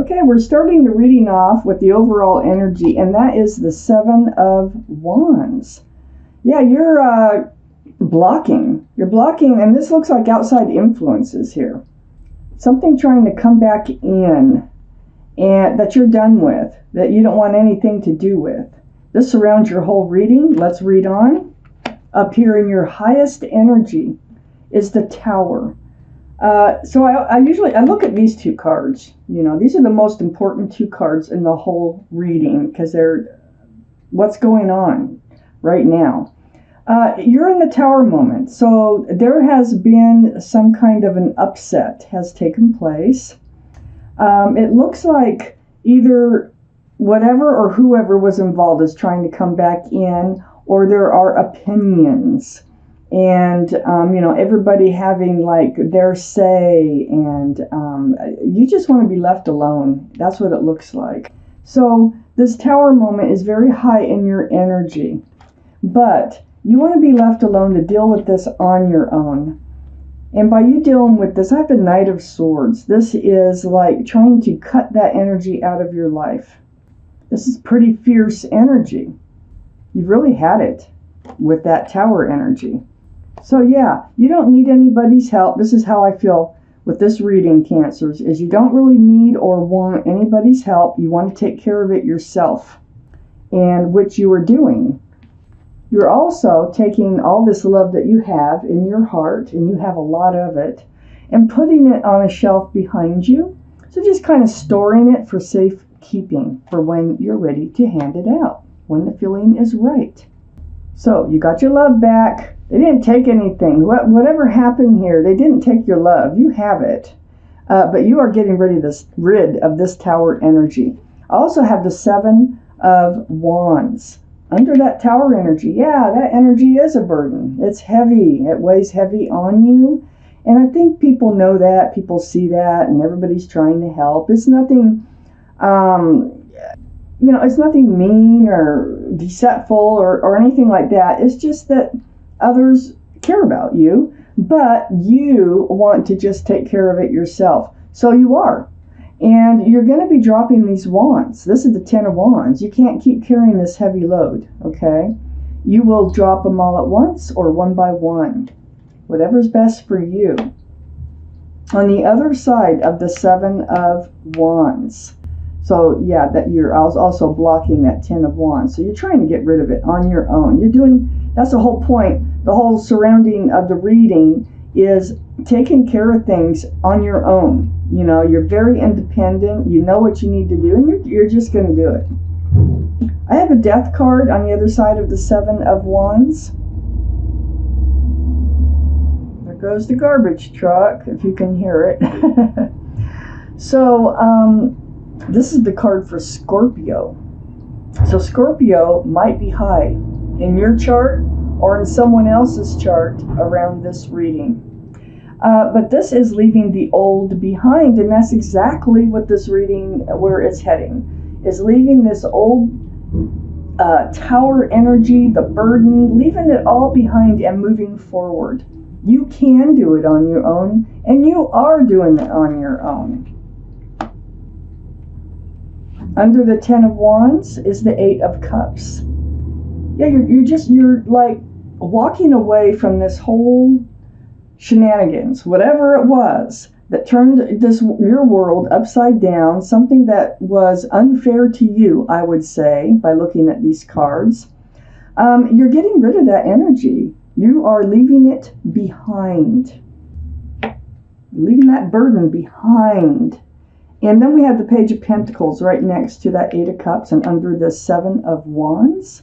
Okay, we're starting the reading off with the overall energy, and that is the Seven of Wands. Yeah, you're blocking. You're blocking, and this looks like outside influences here. Something trying to come back in, and that you're done with, that you don't want anything to do with. This surrounds your whole reading. Let's read on. Up here in your highest energy is the Tower. So I usually look at these two cards. You know, these are the most important two cards in the whole reading because they're what's going on right now. You're in the Tower moment, so there has been some kind of an upset has taken place. It looks like either whatever or whoever was involved is trying to come back in, or there are opinions. And, everybody having like their say, and you just want to be left alone. That's what it looks like. So this Tower moment is very high in your energy, but you want to be left alone to deal with this on your own. And by you dealing with this, I have the Knight of Swords. This is like trying to cut that energy out of your life. This is pretty fierce energy. You've really had it with that Tower energy. So yeah, you don't need anybody's help. This is how I feel with this reading, Cancers, is you don't really need or want anybody's help. You want to take care of it yourself, and which you are doing. You're also taking all this love that you have in your heart, and you have a lot of it, and putting it on a shelf behind you. So just kind of storing it for safekeeping for when you're ready to hand it out, when the feeling is right. So you got your love back. They didn't take anything. Whatever happened here, they didn't take your love. You have it. But you are getting rid of this Tower energy. I also have the Seven of Wands. Under that Tower energy, yeah, that energy is a burden. It's heavy. It weighs heavy on you. And I think people know that. People see that. And everybody's trying to help. It's nothing... it's nothing mean or deceitful or anything like that. It's just that others care about you, but you want to just take care of it yourself. So you are. And you're going to be dropping these wands. This is the Ten of Wands. You can't keep carrying this heavy load, okay? You will drop them all at once or one by one. Whatever's best for you. On the other side of the Seven of Wands. So yeah, that you're also blocking that Ten of Wands. So you're trying to get rid of it on your own. That's the whole point. The whole surrounding of the reading is taking care of things on your own. You know, you're very independent. You know what you need to do, and you're just going to do it. I have a Death card on the other side of the Seven of Wands. There goes the garbage truck, if you can hear it. So, this is the card for Scorpio. So Scorpio might be high in your chart or in someone else's chart around this reading. But this is leaving the old behind, and that's exactly what this reading, where it's heading, is leaving this old Tower energy, the burden, leaving it all behind and moving forward. You can do it on your own, and you are doing it on your own. Under the Ten of Wands is the Eight of Cups. Yeah, you're like walking away from this whole shenanigans, whatever it was that turned your world upside down, something that was unfair to you, I would say, by looking at these cards. You're getting rid of that energy. You are leaving it behind. Leaving that burden behind. And then we have the Page of Pentacles right next to that Eight of Cups and under the Seven of Wands.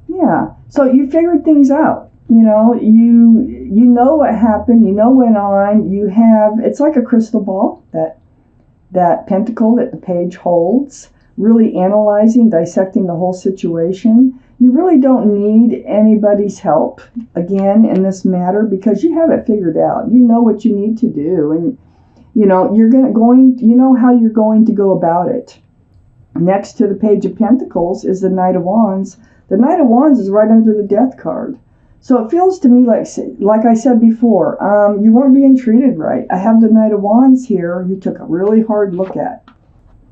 Yeah, so you figured things out. You know, you know what happened. You know what went on. It's like a crystal ball, that pentacle that the page holds, really analyzing, dissecting the whole situation. You really don't need anybody's help, again, in this matter, because you have it figured out. You know what you need to do, and you know you know how you're going to go about it. Next to the Page of Pentacles is the Knight of Wands. The Knight of Wands is right under the Death card. So it feels to me like I said before, you weren't being treated right. I have the Knight of Wands here. You took a really hard look at.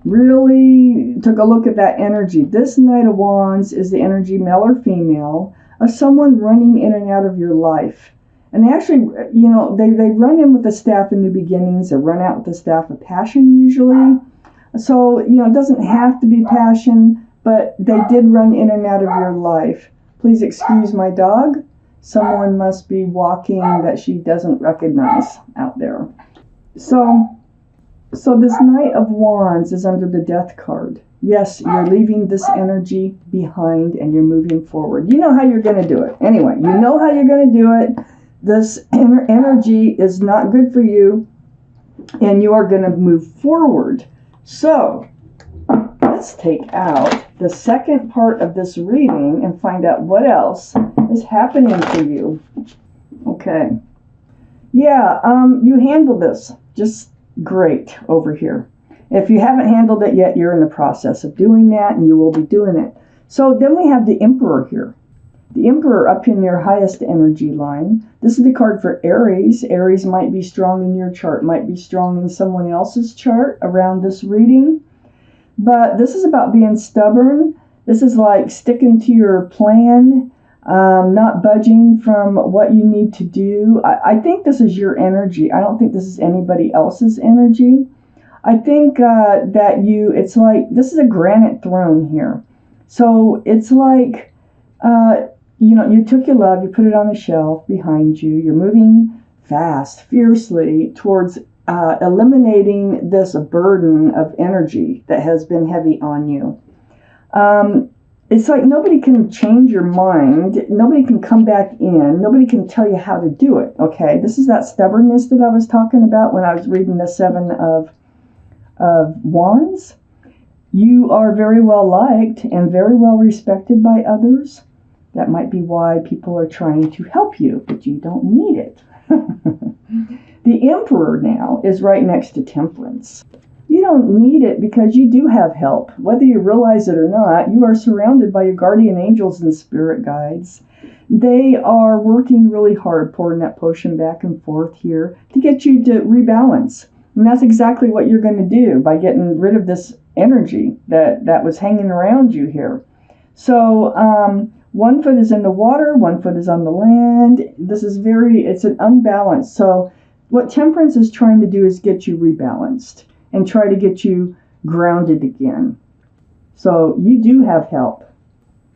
really took a look at that energy. This Knight of Wands is the energy, male or female, of someone running in and out of your life. And they actually, they run in with the staff of new beginnings. They run out with the staff of passion usually. So, it doesn't have to be passion, but they did run in and out of your life. Please excuse my dog. Someone must be walking that she doesn't recognize out there. So this Knight of Wands is under the Death card. Yes, you're leaving this energy behind and you're moving forward. You know how you're going to do it. Anyway, you know how you're going to do it. This energy is not good for you, and you are going to move forward. So let's take out the second part of this reading and find out what else is happening to you. Okay. Yeah, you handled this just great over here. If you haven't handled it yet, you're in the process of doing that, and you will be doing it. So then we have the Emperor here. The Emperor up in your highest energy line. This is the card for Aries. Aries might be strong in your chart, might be strong in someone else's chart around this reading. But this is about being stubborn. This is like sticking to your plan, not budging from what you need to do. I think this is your energy. I don't think this is anybody else's energy. I think it's like, this is a granite throne here. So it's like, you took your love, you put it on a shelf behind you. You're moving fast, fiercely towards eliminating this burden of energy that has been heavy on you. It's like nobody can change your mind. Nobody can come back in. Nobody can tell you how to do it. Okay, this is that stubbornness that I was talking about when I was reading the Seven of Wands. You are very well liked and very well respected by others. That might be why people are trying to help you, but you don't need it. The Emperor now is right next to Temperance. You don't need it because you do have help. Whether you realize it or not, you are surrounded by your guardian angels and spirit guides. They are working really hard, pouring that potion back and forth here to get you to rebalance. And that's exactly what you're going to do by getting rid of this energy that was hanging around you here. So, one foot is in the water, one foot is on the land. It's an unbalanced. So what Temperance is trying to do is get you rebalanced and try to get you grounded again. So you do have help.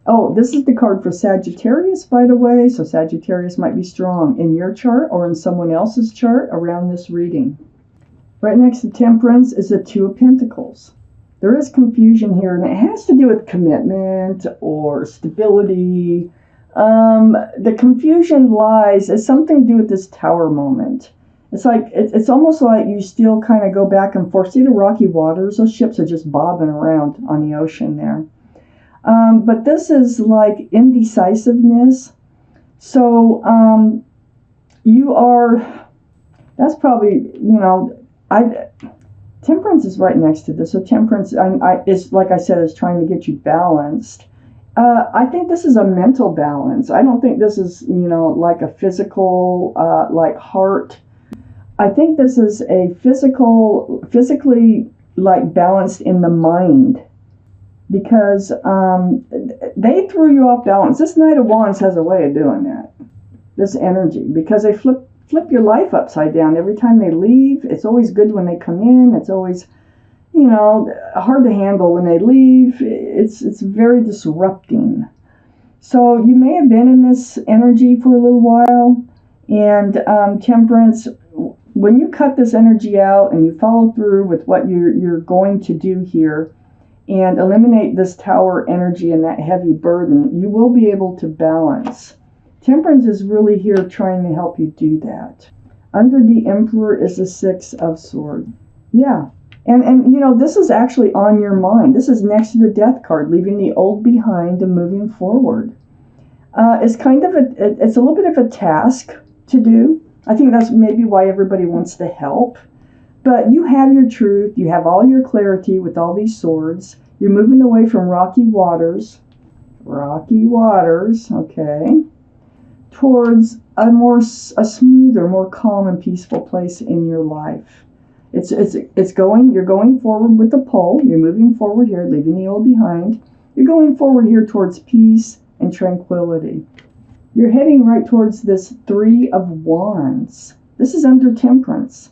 Oh, this is the card for Sagittarius, by the way. So Sagittarius might be strong in your chart or in someone else's chart around this reading. Right next to Temperance is the Two of Pentacles. There is confusion here, and it has to do with commitment or stability. The confusion it's something to do with this Tower moment. It's like, it's almost like you still kind of go back and forth. See the rocky waters? Those ships are just bobbing around on the ocean there. But this is like indecisiveness. So that's probably, Temperance is right next to this. So Temperance is, like I said, is trying to get you balanced. I think this is a mental balance. I don't think this is, like a physical, like heart. I think this is a physically like balanced in the mind, because they threw you off balance. This Knight of Wands has a way of doing that, this energy, because they flip your life upside down every time they leave. It's always good when they come in. It's always, hard to handle when they leave. It's very disrupting. So you may have been in this energy for a little while, and Temperance, when you cut this energy out and you follow through with what you're going to do here and eliminate this Tower energy and that heavy burden, you will be able to balance. Temperance is really here trying to help you do that. Under the Emperor is the Six of Swords. Yeah. And this is actually on your mind. This is next to the Death card, leaving the old behind and moving forward. It's kind of it's a little bit of a task to do. I think that's maybe why everybody wants to help. But you have your truth. You have all your clarity with all these swords. You're moving away from rocky waters. Rocky waters, okay. Towards a smoother, more calm and peaceful place in your life. You're going forward with the pole. You're moving forward here, leaving the old behind. You're going forward here towards peace and tranquility. You're heading right towards this Three of Wands. This is under Temperance.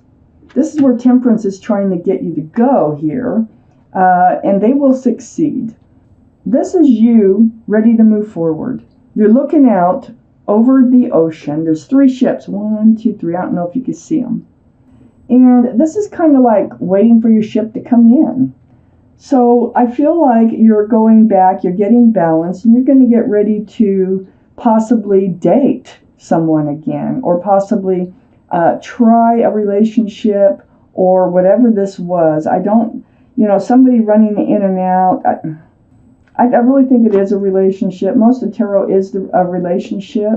This is where Temperance is trying to get you to go here, and they will succeed. This is you ready to move forward. You're looking out over the ocean. There's 3 ships. 1, 2, 3. I don't know if you can see them. And this is kind of like waiting for your ship to come in. So I feel like you're going back, you're getting balanced, and you're going to get ready to possibly date someone again, or possibly try a relationship, or whatever this was. I don't, somebody running in and out. I really think it is a relationship. Most of tarot is a relationship,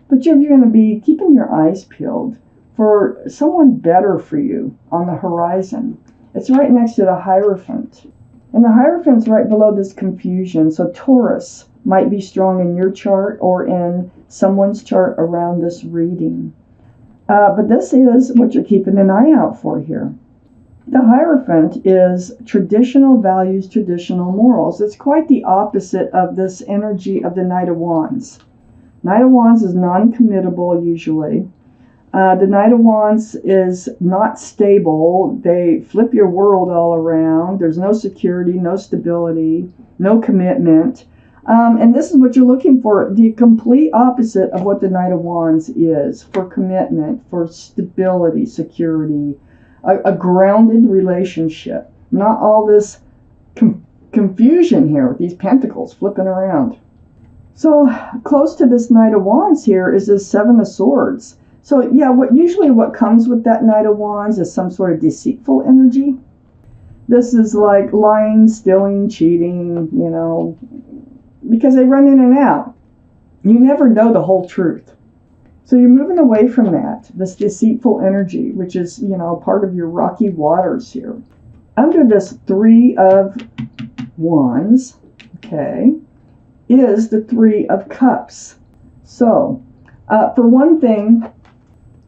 but you're going to be keeping your eyes peeled for someone better for you on the horizon. It's right next to the Hierophant. And the Hierophant's right below this confusion. So Taurus might be strong in your chart or in someone's chart around this reading. But this is what you're keeping an eye out for here. The Hierophant is traditional values, traditional morals. It's quite the opposite of this energy of the Knight of Wands. Knight of Wands is non-committable usually. The Knight of Wands is not stable. They flip your world all around. There's no security, no stability, no commitment. And this is what you're looking for, the complete opposite of what the Knight of Wands is, for commitment, for stability, security, a grounded relationship. Not all this confusion here with these pentacles flipping around. So close to this Knight of Wands here is this Seven of Swords. So yeah, what comes with that Knight of Wands is some sort of deceitful energy. This is like lying, stealing, cheating, because they run in and out. You never know the whole truth. So you're moving away from that, this deceitful energy, which is, part of your rocky waters here. Under this Three of Wands, okay, is the Three of Cups. So, for one thing,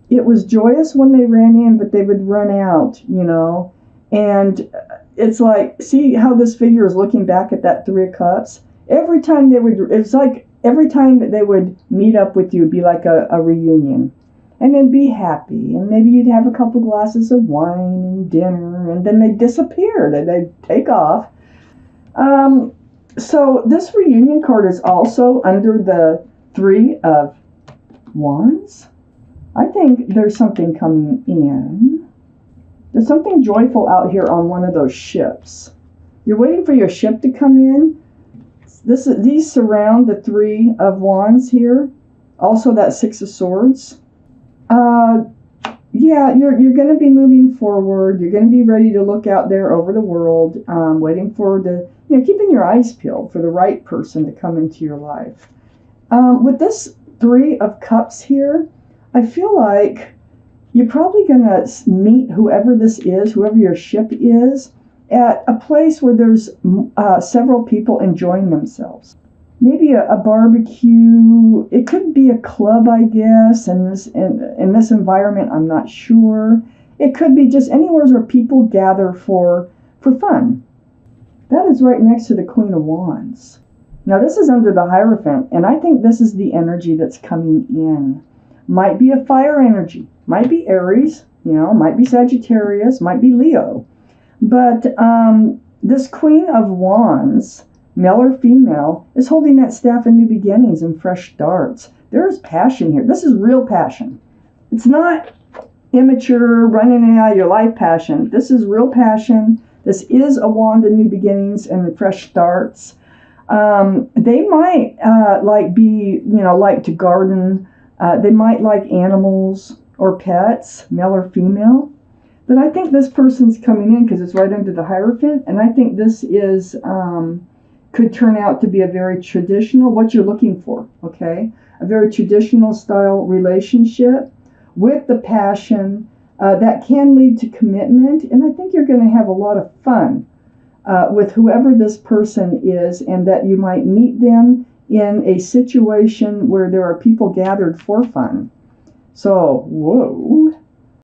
it was joyous when they ran in, but they would run out, and it's like, see how this figure is looking back at that Three of Cups? Every time every time that they would meet up with you, it'd be like a reunion, and then be happy, and maybe you'd have a couple glasses of wine and dinner, and then they'd disappear, they'd take off. So this reunion card is also under the Three of Wands. I think there's something coming in. There's something joyful out here on one of those ships. You're waiting for your ship to come in. These surround the Three of Wands here. Also that Six of Swords. Yeah, you're going to be moving forward. You're going to be ready to look out there over the world, waiting for keeping your eyes peeled for the right person to come into your life. With this Three of Cups here, I feel like you're probably going to meet whoever this is, whoever your ship is, at a place where there's several people enjoying themselves. Maybe a barbecue. It could be a club, I guess, in this environment. I'm not sure. It could be just anywhere where people gather for fun. That is right next to the Queen of Wands. Now this is under the Hierophant, and I think this is the energy that's coming in. Might be a fire energy, might be Aries, might be Sagittarius, might be Leo. But this Queen of Wands, male or female, is holding that staff of new beginnings and fresh starts. There is passion here. This is real passion. It's not immature, running in and out of your life passion. This is real passion. This is a wand of new beginnings and fresh starts. They might like to garden. They might like animals or pets, male or female. But I think this person's coming in because it's right under the Hierophant, and I think this is could turn out to be a very traditional, what you're looking for, okay? A very traditional style relationship with the passion that can lead to commitment, and I think you're going to have a lot of fun with whoever this person is, and that you might meet them in a situation where there are people gathered for fun. So, whoa.